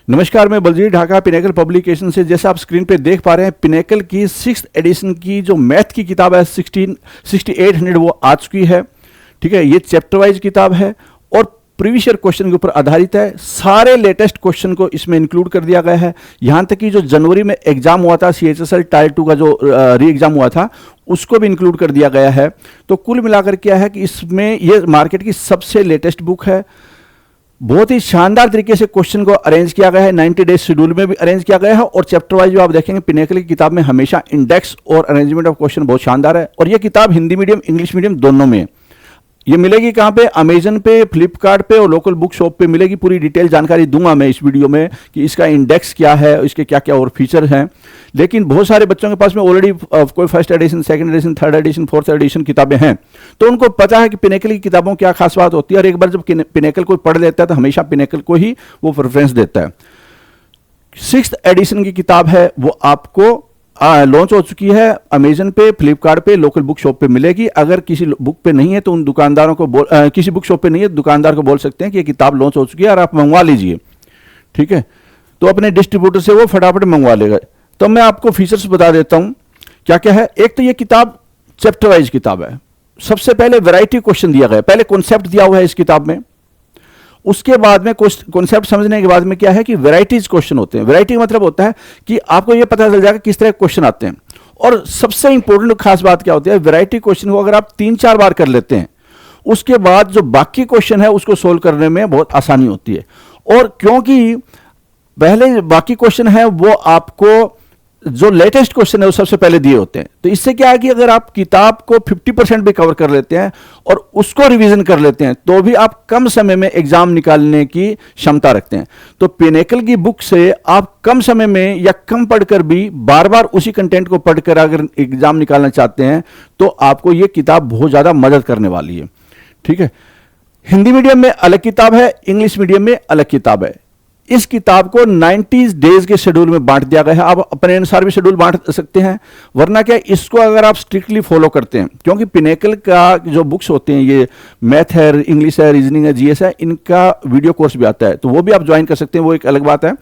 नमस्कार, मैं Baljeet Dhaka pinnacle publication से। जैसे आप स्क्रीन पे देख पा रहे हैं, पिनेकल की 6th एडिशन की जो मैथ की किताब है 6800 वो आ चुकी है। ठीक है, ये चैप्टर वाइज किताब है और प्रीवियस ईयर क्वेश्चन के ऊपर आधारित है। सारे लेटेस्ट क्वेश्चन को इसमें इंक्लूड कर दिया गया है। यहां तक कि जो जनवरी में एग्जाम हुआ था CHSL टायर 2 का जो री एग्जाम हुआ था उसको भी इंक्लूड कर दिया गया है। तो कुल मिलाकर क्या है कि इसमें ये मार्केट की सबसे लेटेस्ट बुक है। बहुत ही शानदार तरीके से क्वेश्चन को अरेंज किया गया है, 90 डेज शेड्यूल में भी अरेंज किया गया है और चैप्टर वाइज जो आप देखेंगे पिनेकल की किताब में हमेशा इंडेक्स और अरेंजमेंट ऑफ क्वेश्चन बहुत शानदार है। और ये किताब हिंदी मीडियम इंग्लिश मीडियम दोनों में है। ये मिलेगी कहाँ पे? अमेजन पे, फ्लिपकार्ट पे और लोकल बुक शॉप पे मिलेगी। पूरी डिटेल जानकारी दूंगा मैं इस वीडियो में कि इसका इंडेक्स क्या है, इसके क्या क्या और फीचर हैं। लेकिन बहुत सारे बच्चों के पास में ऑलरेडी कोई first edition, second edition, third edition, fourth edition किताबें हैं, तो उनको पता है कि पिनेकल की किताबों क्या खास बात होती है। और एक बार जब पिनेकल कोई पढ़ लेता है तो हमेशा पिनेकल को ही वो प्रेफरेंस देता है। 6th एडिशन की किताब है वो आपको लॉन्च हो चुकी है। अमेजन पे, फ्लिपकार्ट पे, लोकल बुक शॉप पे मिलेगी। अगर किसी बुक पे नहीं है तो उन दुकानदारों को किसी बुक शॉप पे नहीं है, दुकानदार को बोल सकते हैं कि ये किताब लॉन्च हो चुकी है और आप मंगवा लीजिए। ठीक है, तो अपने डिस्ट्रीब्यूटर से वो फटाफट मंगवा लेगा। तो मैं आपको फीचर्स बता देता हूं क्या क्या है। एक तो ये किताब चैप्टर वाइज किताब है। सबसे पहले वैरायटी क्वेश्चन दिया गया, पहले कॉन्सेप्ट दिया हुआ है इस किताब में। उसके बाद में कॉन्सेप्ट समझने के बाद में क्या है कि वैराइटीज क्वेश्चन होते हैं। वैरायटी मतलब होता है कि आपको यह पता चल जाएगा किस तरह के क्वेश्चन आते हैं। और सबसे इंपॉर्टेंट खास बात क्या होती है, वैरायटी क्वेश्चन को अगर आप 3-4 बार कर लेते हैं उसके बाद जो बाकी क्वेश्चन है उसको सोल्व करने में बहुत आसानी होती है। और क्योंकि पहले बाकी क्वेश्चन है वो आपको जो लेटेस्ट क्वेश्चन है वो सबसे पहले दिए होते हैं, तो इससे क्या है कि अगर आप किताब को 50% भी कवर कर लेते हैं और उसको रिवीजन कर लेते हैं तो भी आप कम समय में एग्जाम निकालने की क्षमता रखते हैं। तो पिनेकल की बुक से आप कम समय में या कम पढ़कर भी बार बार उसी कंटेंट को पढ़कर अगर एग्जाम निकालना चाहते हैं तो आपको यह किताब बहुत ज्यादा मदद करने वाली है। ठीक है, हिंदी मीडियम में अलग किताब है, इंग्लिश मीडियम में अलग किताब है। इस किताब को 90 डेज के शेड्यूल में बांट दिया गया है। आप अपने अनुसार भी शेड्यूल बांट सकते हैं, वरना क्या इसको अगर आप स्ट्रिक्टली फॉलो करते हैं, क्योंकि पिनेकल का जो बुक्स होते हैं ये मैथ है, इंग्लिश है, रीजनिंग है, GS है, इनका वीडियो कोर्स भी आता है, तो वो भी आप ज्वाइन कर सकते हैं, वो एक अलग बात है।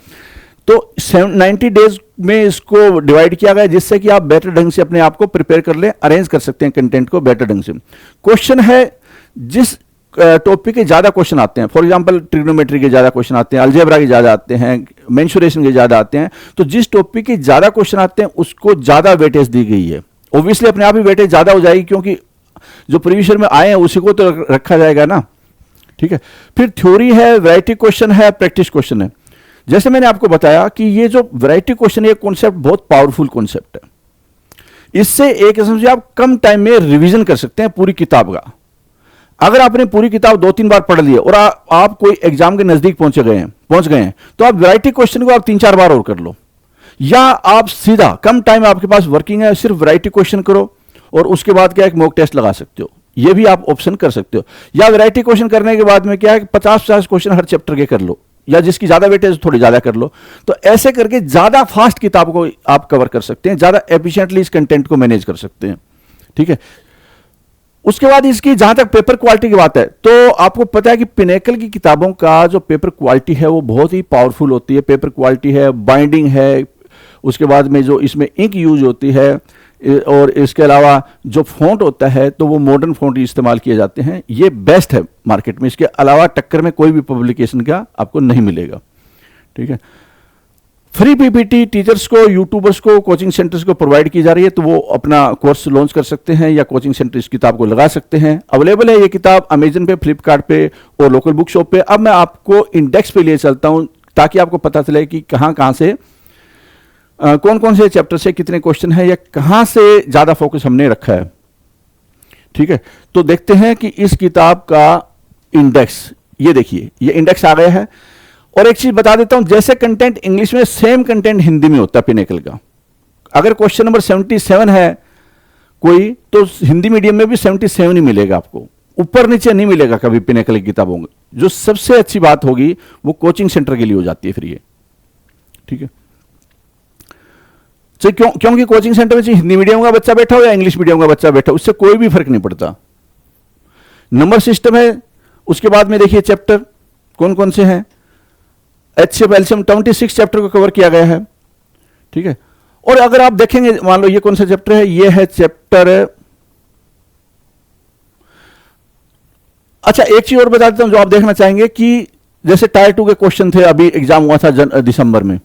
तो 90 डेज में इसको डिवाइड किया गया जिससे कि आप बेटर ढंग से अपने आप को प्रिपेयर कर लें, अरेंज कर सकते हैं कंटेंट को बेटर ढंग से। क्वेश्चन है जिस टॉपिक के ज्यादा क्वेश्चन आते हैं, फॉर एग्जांपल ट्रिग्नोमेट्री के ज्यादा क्वेश्चन आते हैं, अलजेब्रा के ज्यादा आते हैं, मेंसुरेशन के ज्यादा आते हैं, तो जिस टॉपिक के ज्यादा क्वेश्चन आते हैं उसको ज्यादा वेटेज दी गई है। ऑब्वियसली अपने आप ही वेटेज ज्यादा हो जाएगी क्योंकि जो प्रीवियस ईयर में आए हैं उसी को तो रखा जाएगा ना। ठीक है, फिर थ्योरी है, वैरायटी क्वेश्चन है, प्रैक्टिस क्वेश्चन है। जैसे मैंने आपको बताया कि ये जो वैरायटी क्वेश्चन है कॉन्सेप्ट बहुत पावरफुल कॉन्सेप्ट है। इससे एक किस्म से आप कम टाइम में रिवीजन कर सकते हैं पूरी किताब का। अगर आपने पूरी किताब 2-3 बार पढ़ ली है और आप कोई एग्जाम के नजदीक पहुंच गए हैं तो आप वैरायटी क्वेश्चन को आप 3-4 बार और कर लो, या आप सीधा कम टाइम आपके पास वर्किंग है सिर्फ वैरायटी क्वेश्चन करो और उसके बाद क्या एक मॉक टेस्ट लगा सकते हो। यह भी आप ऑप्शन कर सकते हो। या वैरायटी क्वेश्चन करने के बाद में क्या है 50-50 क्वेश्चन हर चैप्टर के कर लो, या जिसकी ज्यादा वेटेज थोड़ी ज्यादा कर लो। तो ऐसे करके ज्यादा फास्ट किताब को आप कवर कर सकते हैं, ज्यादा एफिशिएंटली इस कंटेंट को मैनेज कर सकते हैं। ठीक है, उसके बाद इसकी जहां तक पेपर क्वालिटी की बात है तो आपको पता है कि पिनेकल की किताबों का जो पेपर क्वालिटी है वो बहुत ही पावरफुल होती है। पेपर क्वालिटी है, बाइंडिंग है, उसके बाद में जो इसमें इंक यूज होती है और इसके अलावा जो फॉन्ट होता है तो वो मॉडर्न फॉन्ट इस्तेमाल किए जाते हैं। ये बेस्ट है मार्केट में, इसके अलावा टक्कर में कोई भी पब्लिकेशन का आपको नहीं मिलेगा। ठीक है, फ्री PPT टीचर्स को, यूट्यूबर्स को, कोचिंग सेंटर्स को प्रोवाइड की जा रही है, तो वो अपना कोर्स लॉन्च कर सकते हैं या कोचिंग सेंटर इस किताब को लगा सकते हैं। अवेलेबल है ये किताब अमेजन पे, फ्लिपकार्ट पे और लोकल बुक शॉप पे। अब मैं आपको इंडेक्स पे ले चलता हूं ताकि आपको पता चले कि कहां से कौन कौन से चैप्टर से कितने क्वेश्चन है या कहां से ज्यादा फोकस हमने रखा है। ठीक है, तो देखते हैं कि इस किताब का इंडेक्स, ये देखिए ये इंडेक्स आ गया है। और एक चीज बता देता हूं, जैसे कंटेंट इंग्लिश में सेम कंटेंट हिंदी में होता है पिनेकल का। अगर क्वेश्चन नंबर 77 है कोई तो हिंदी मीडियम में भी 77 ही मिलेगा आपको, ऊपर नीचे नहीं मिलेगा कभी पिनेकल की किताबों में। जो सबसे अच्छी बात होगी वो कोचिंग सेंटर के लिए हो जाती है फ्री है। ठीक है, क्योंकि कोचिंग सेंटर में हिंदी मीडियम का बच्चा बैठा हो या इंग्लिश मीडियम का बच्चा बैठा हो उससे कोई भी फर्क नहीं पड़ता। नंबर सिस्टम है, उसके बाद में देखिए चैप्टर कौन कौन से हैं, HCF एलसीएम 26 चैप्टर को कवर किया गया है, ठीक है। और अगर आप देखेंगे, मान लो ये कौन सा चैप्टर है, ये है चैप्टर, अच्छा एक चीज और बता देता हूं जो आप देखना चाहेंगे कि जैसे टायर 2 के क्वेश्चन थे, अभी एग्जाम हुआ था दिसंबर में,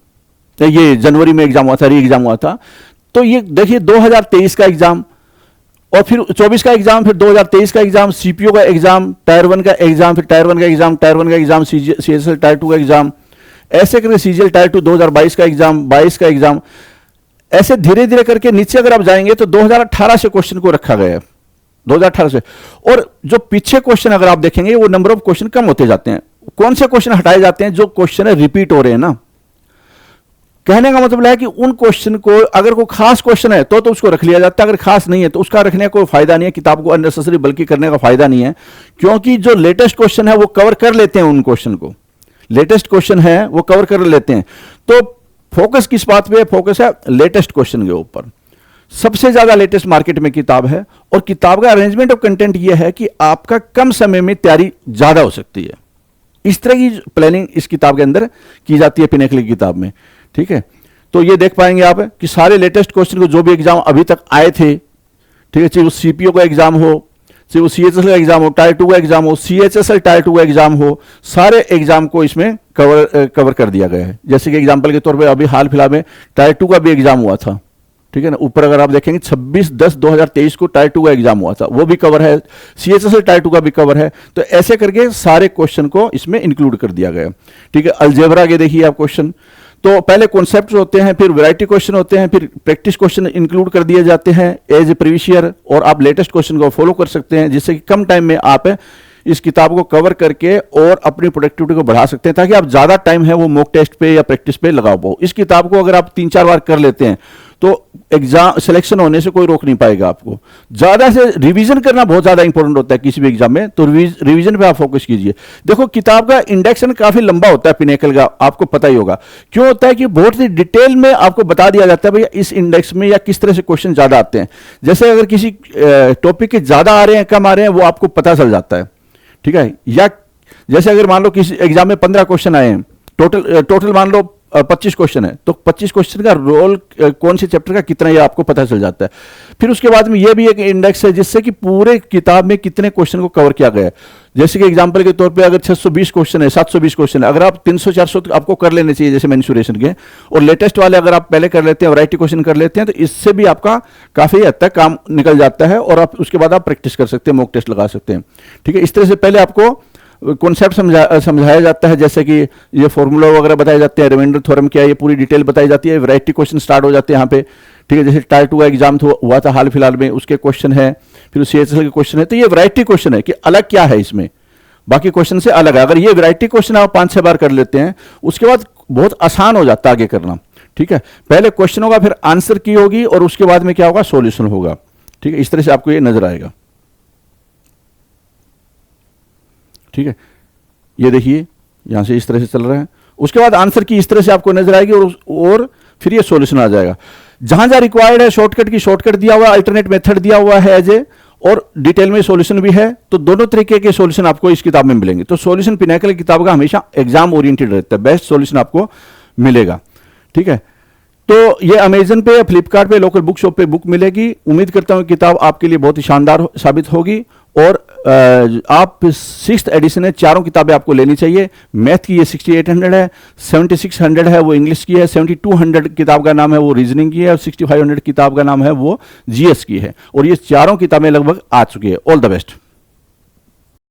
ये जनवरी में एग्जाम हुआ था, री एग्जाम हुआ था। तो ये देखिए 2023 का एग्जाम, और फिर 24 का एग्जाम, फिर 2023 का एग्जाम, सीपीओ का एग्जाम, टायर 1 का एग्जाम, फिर टायर 1 का एग्जाम, टायर 1 का एग्जाम, सीएचएल टायर 2 का एग्जाम, ऐसे करके सीजीएल टायर 2 2022 का एग्जाम, 22 का एग्जाम, ऐसे धीरे धीरे करके नीचे अगर आप जाएंगे तो 2018 से क्वेश्चन को रखा गया है, 2018 से। और जो पीछे क्वेश्चन अगर आप देखेंगे वो नंबर ऑफ क्वेश्चन कम होते जाते हैं। कौन से क्वेश्चन हटाए जाते हैं? जो क्वेश्चन है रिपीट हो रहे हैं ना। कहने का मतलब है कि उन क्वेश्चन को, अगर कोई खास क्वेश्चन है तो उसको रख लिया जाता है, अगर खास नहीं है तो उसका रखने का कोई फायदा नहीं है, किताब को अननेसेसरी बल्कि करने का फायदा नहीं है, क्योंकि जो लेटेस्ट क्वेश्चन है वो कवर कर लेते हैं, उन क्वेश्चन को, लेटेस्ट क्वेश्चन है वो कवर कर लेते हैं। तो फोकस किस बात पे है? फोकस है लेटेस्ट क्वेश्चन के ऊपर। सबसे ज्यादा लेटेस्ट मार्केट में किताब है, और किताब का अरेंजमेंट ऑफ कंटेंट यह है कि आपका कम समय में तैयारी ज्यादा हो सकती है। इस तरह की प्लानिंग इस किताब के अंदर की जाती है, पिनेकल की किताब में, ठीक है। तो ये देख पाएंगे आप कि सारे लेटेस्ट क्वेश्चन को, जो भी एग्जाम अभी तक आए थे, ठीक है, चाहे वो सीपीओ का एग्जाम हो, चाहे वो सीएचएसएल का एग्जाम हो, टायर 2 का एग्जाम हो, सीएचएसएल टायर 2 का एग्जाम हो, सारे एग्जाम को इसमें कवर कर दिया गया है। जैसे कि एग्जाम्पल के तौर पे अभी हाल फिलहाल में टायर 2 का भी एग्जाम हुआ था, ठीक है ना। ऊपर अगर आप देखेंगे 26/10/2023 को टायर 2 का एग्जाम हुआ था, वो भी कवर है, सीएचएसएल टायर 2 का भी कवर है। तो ऐसे करके सारे क्वेश्चन को इसमें इंक्लूड कर दिया गया, ठीक है। अलजेब्रा के देखिए आप क्वेश्चन, तो पहले कॉन्सेप्ट्स होते हैं, फिर वैरायटी क्वेश्चन होते हैं, फिर प्रैक्टिस क्वेश्चन इंक्लूड कर दिए जाते हैं एज ए प्रीवियस ईयर, और आप लेटेस्ट क्वेश्चन को फॉलो कर सकते हैं, जिससे कि कम टाइम में आप इस किताब को कवर करके और अपनी प्रोडक्टिविटी को बढ़ा सकते हैं, ताकि आप ज्यादा टाइम है वो मॉक टेस्ट पे या प्रैक्टिस पे लगा पाओ। इस किताब को अगर आप 3-4 बार कर लेते हैं तो एग्जाम सिलेक्शन होने से कोई रोक नहीं पाएगा आपको। ज्यादा से रिवीजन करना बहुत ज्यादा इंपॉर्टेंट होता है किसी भी एग्जाम में, तो रिवीजन पे आप फोकस कीजिए। देखो किताब का इंडेक्सन काफी लंबा होता है पिनेकल का, आपको पता ही होगा। क्यों होता है कि बहुत ही डिटेल में आपको बता दिया जाता है भैया इस इंडेक्स में या किस तरह से क्वेश्चन ज्यादा आते हैं। जैसे अगर किसी टॉपिक के ज्यादा आ रहे हैं, कम आ रहे हैं, वो आपको पता चल जाता है, ठीक है। या जैसे अगर मान लो किसी एग्जाम में 15 क्वेश्चन आए हैं, टोटल मान लो 25 क्वेश्चन है, तो 25 क्वेश्चन का रोल कौन से चैप्टर का कितना, ये आपको पता चल जाता है। फिर उसके बाद में ये भी एक इंडेक्स है जिससे कि पूरे किताब में कितने क्वेश्चन को कवर किया गया है। जैसे कि एग्जांपल के तौर पे अगर 620 क्वेश्चन है, 720 क्वेश्चन है, अगर आप 300-400 आपको कर लेने चाहिए जैसे मेंसुरेशन के, और लेटेस्ट वाले अगर आप पहले कर लेते हैं, वैरायटी क्वेश्चन कर लेते हैं, तो इससे भी आपका काफी हद तक काम निकल जाता है, और आप उसके बाद आप प्रैक्टिस कर सकते हैं, मॉक टेस्ट लगा सकते हैं, ठीक है। इस तरह से पहले आपको कॉन्सेप्ट समझाया जाता है, जैसे कि ये फॉर्मूला वगैरह बताए जाते हैं, रिमाइंडर थ्योरम क्या है, ये पूरी डिटेल बताई जाती है। वैरायटी क्वेश्चन स्टार्ट हो जाते हैं यहाँ पे, ठीक है। जैसे टायर 2 का एग्जाम हुआ था हाल फिलहाल में, उसके क्वेश्चन है, फिर सीएचएसएल के क्वेश्चन है। तो ये वैरायटी क्वेश्चन है कि अलग क्या है इसमें, बाकी क्वेश्चन से अलग है। अगर ये वैरायटी क्वेश्चन आप 5-6 बार कर लेते हैं, उसके बाद बहुत आसान हो जाता है आगे करना, ठीक है। पहले क्वेश्चन होगा, फिर आंसर की होगी, और उसके बाद में क्या होगा, सॉल्यूशन होगा, ठीक है। इस तरह से आपको ये नजर आएगा, ठीक है। ये देखिए यहां से इस तरह से चल रहा है, उसके बाद आंसर की इस तरह से आपको नजर आएगी, और फिर ये सॉल्यूशन आ जाएगा। जहां जहां रिक्वायर्ड है शॉर्टकट की शॉर्टकट दिया हुआ है, अल्टरनेट मेथड दिया हुआ है एज ए, और डिटेल में सॉल्यूशन भी है। तो दोनों तरीके के सॉल्यूशन आपको इस किताब में मिलेंगे। तो सॉल्यूशन पिनेकल किताब का हमेशा एग्जाम ओरिएंटेड रहता है, बेस्ट सॉल्यूशन आपको मिलेगा, ठीक है। तो ये अमेजन पे, फ्लिपकार्ट पे, लोकल बुक शॉप पे बुक मिलेगी। उम्मीद करता हूं किताब आपके लिए बहुत ही शानदार साबित होगी, और आप 6th एडिशन है, चारों किताबें आपको लेनी चाहिए। मैथ की ये 6800 है, 7600 है वो इंग्लिश की है, 7200 किताब का नाम है वो रीजनिंग की है, और 6500 किताब का नाम है वो जीएस की है। और ये चारों किताबें लगभग आ चुकी है। All the best.